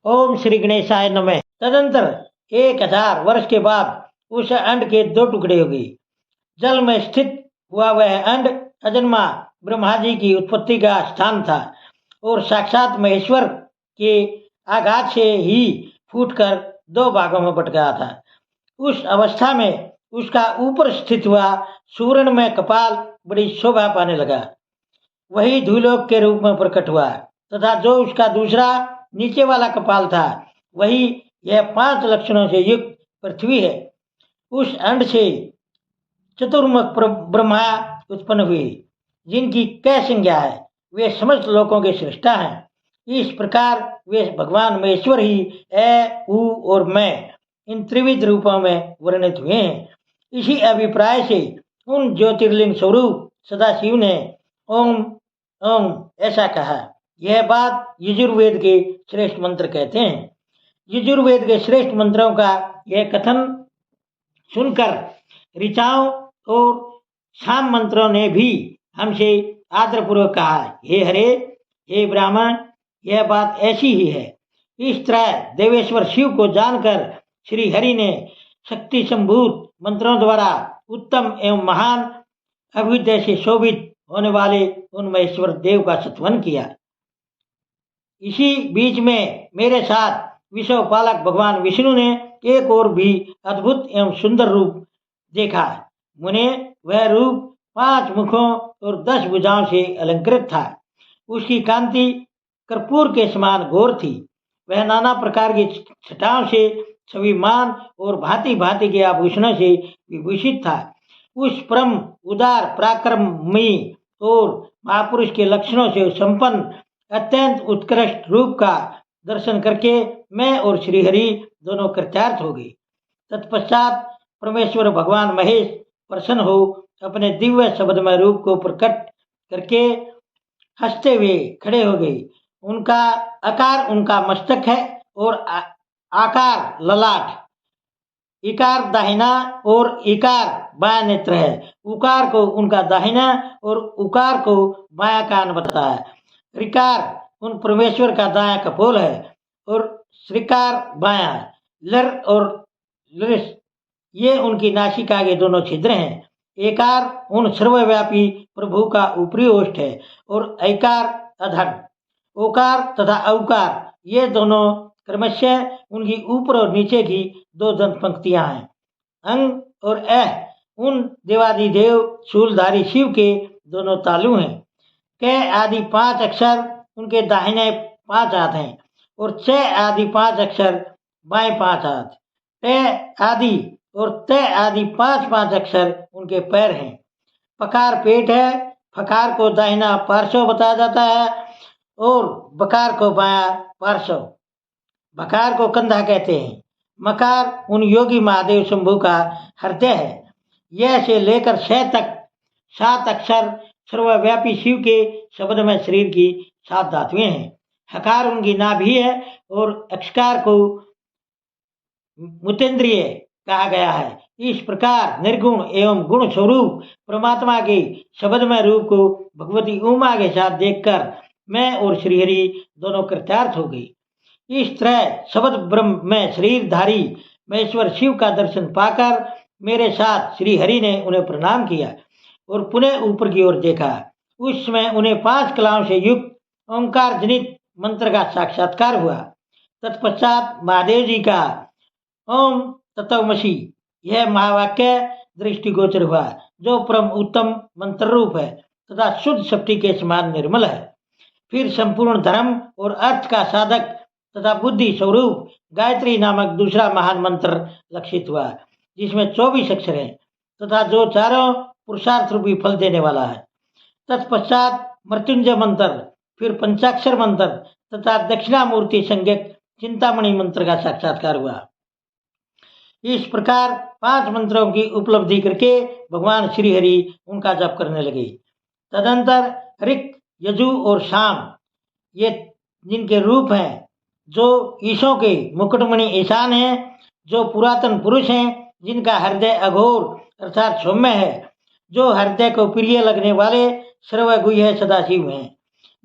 ओम श्री गणेशाय नमः। तदंतर 1000 वर्ष के बाद उस अंड के 2 टुकड़े हो गए। जल में स्थित हुआ वह अंड अजन्मा ब्रह्मा जी की उत्पत्ति का स्थान था और साक्षात महेश्वर के आघात से ही फूटकर 2 भागों में बट गया था। उस अवस्था में उसका ऊपर स्थित हुआ सुवर्ण में कपाल बड़ी शोभा पाने लगा। वही धूलोक के रूप में प्रकट हुआ तथा जो उसका दूसरा नीचे वाला कपाल था वही यह 5 लक्षणों से युक्त पृथ्वी है। उस अंड से चतुर्मुख ब्रह्मा उत्पन्न हुए जिनकी कै संज्ञा है, वे समस्त लोकों के सृष्टा हैं। इस प्रकार वे भगवान महेश्वर ही ए उ और मैं इन त्रिविध रूपों में वर्णित हुए हैं। इसी अभिप्राय से उन ज्योतिर्लिंग स्वरूप सदाशिव ने ओम ओम ऐसा कहा। यह बात यजुर्वेद के श्रेष्ठ मंत्र कहते हैं। यजुर्वेद के श्रेष्ठ मंत्रों का यह कथन सुनकर ऋचाओं और साम मंत्रों ने भी हमसे आदरपूर्वक कहा, हे हरे, हे ब्राह्मण, यह बात ऐसी ही है। इस तरह देवेश्वर शिव को जानकर श्री हरि ने शक्ति संभूत मंत्रों द्वारा उत्तम एवं महान अभ्युदय से शोभित होने वाले उन महेश्वर देव का स्तवन किया। इसी बीच में मेरे साथ विश्व पालक भगवान विष्णु ने एक और भी अद्भुत एवं सुंदर रूप देखा। मुने वह रूप 5 मुखों और 10 भुजाओं से अलंकृत था। उसकी कांति कर्पूर के समान घोर थी। वह नाना प्रकार की छटाओं से सविमान और भांति भांति के आभूषणों से विभूषित था। उस परम उदार पराक्रमी और महापुरुष के लक्षणों से संपन्न अत्यंत उत्कृष्ट रूप का दर्शन करके मैं और श्रीहरि दोनों कृतार्थ हो गए। तत्पश्चात परमेश्वर भगवान महेश प्रसन्न हो अपने दिव्य शब्दमय रूप को प्रकट करके हंसते हुए खड़े हो गए। उनका आकार उनका मस्तक है और आकार ललाट, इकार दाहिना और इकार बायां नेत्र है। उकार को उनका दाहिना और उकार को बायां कान बताता है। ऋकार उन परमेश्वर का दायां कपोल है और श्रीकार बायां है। लर और लृस ये उनकी नासिका के दोनों छिद्र हैं। एकार उन सर्वव्यापी प्रभु का ऊपरी ओष्ठ है और ऐकार अधर। ओकार तथा औकार ये दोनों क्रमशः उनकी ऊपर और नीचे की 2 दंत पंक्तियां हैं। अंग और अह उन देवादिदेव शूलधारी शिव के दोनों तालु हैं। क आदि 5 अक्षर उनके दाहिने 5 हाथ हैं और च आदि 5 अक्षर बाएं 5 हाथ। ट आदि और त आदि 5 अक्षर उनके पैर हैं। पकार पेट है। फकार को दाहिना पार्श्व बताया जाता है और बकार को बायां पार्श्व। बकार को कंधा कहते हैं। मकार उन योगी महादेव शंभु का हृदय है। यह से लेकर श तक 7 अक्षर सर्वव्यापी शिव के शब्द में शरीर की 7 धातुएं हैं। हकार उनकी नाभि है और अक्षकार को मुतेंद्रिय कहा गया है। इस प्रकार निर्गुण एवं गुण स्वरूप परमात्मा के शब्दमय रूप को भगवती उमा के साथ देखकर मैं और श्रीहरि दोनों कृतार्थ हो गए। इस तरह शब्द ब्रह्म में शरीरधारी महेश्वर शिव का दर्शन पाकर मेरे साथ श्रीहरि ने उन्हें प्रणाम किया और पुनः ऊपर की ओर देखा। उस समय उन्हें 5 कलाओं से युक्त ओंकार जनित मंत्र का साक्षात्कार हुआ। तत्पश्चात महादेव जी का ओम तत्वमसि यह महावाक्य दृष्टिगोचर हुआ, जो परम उत्तम मंत्र रूप है तथा शुद्ध शक्ति के समान निर्मल है। फिर संपूर्ण धर्म और अर्थ का साधक तथा बुद्धि स्वरूप गायत्री नामक दूसरा महान मंत्र लक्षित हुआ, जिसमें 24 अक्षर हैं तथा जो चारों पुरुषार्थ रूपी फल देने वाला है। तत्पश्चात मृत्युंजय मंत्र, फिर पंचाक्षर मंत्र तथा दक्षिणामूर्ति संज्ञक चिंतामणि मंत्र का साक्षात्कार हुआ। इस प्रकार 5 मंत्रों की उपलब्धि करके भगवान श्रीहरि उनका जप करने लगे। तदंतर ऋक, यजु और शाम ये जिनके रूप हैं, जो ईशों के मुकुटमणि ईशान हैं, जो पुरातन पुरुष हैं, जिनका हृदय अघोर अर्थात सौम्य है, जो हृदय को प्रिय लगने वाले सर्वगुह्य सदाशिव हैं,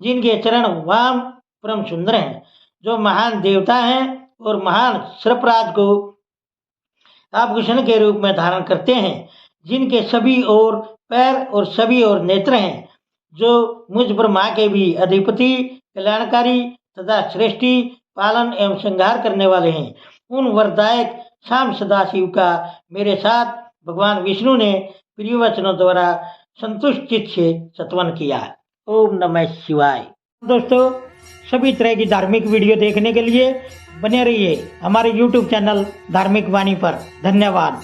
जिनके चरण वाम परम सुंदर हैं, जो महान देवता हैं और महान सर्पराज को आभूषण के रूप में धारण करते हैं, जिनके सभी ओर पैर और सभी ओर नेत्र हैं, जो मुझ ब्रह्मा के भी अधिपति, कल्याणकारी तथा सृष्टि पालन एवं संहार करने वाले हैं। उन वरदायक शाम सदाशिव का मेरे साथ भगवान विष्णु ने प्रिय वचनों द्वारा संतुष्ट चित्त से सत्वन किया। ओम नमः शिवाय। दोस्तों, सभी तरह की धार्मिक वीडियो देखने के लिए बने रहिए हमारे YouTube चैनल धार्मिक वाणी पर। धन्यवाद।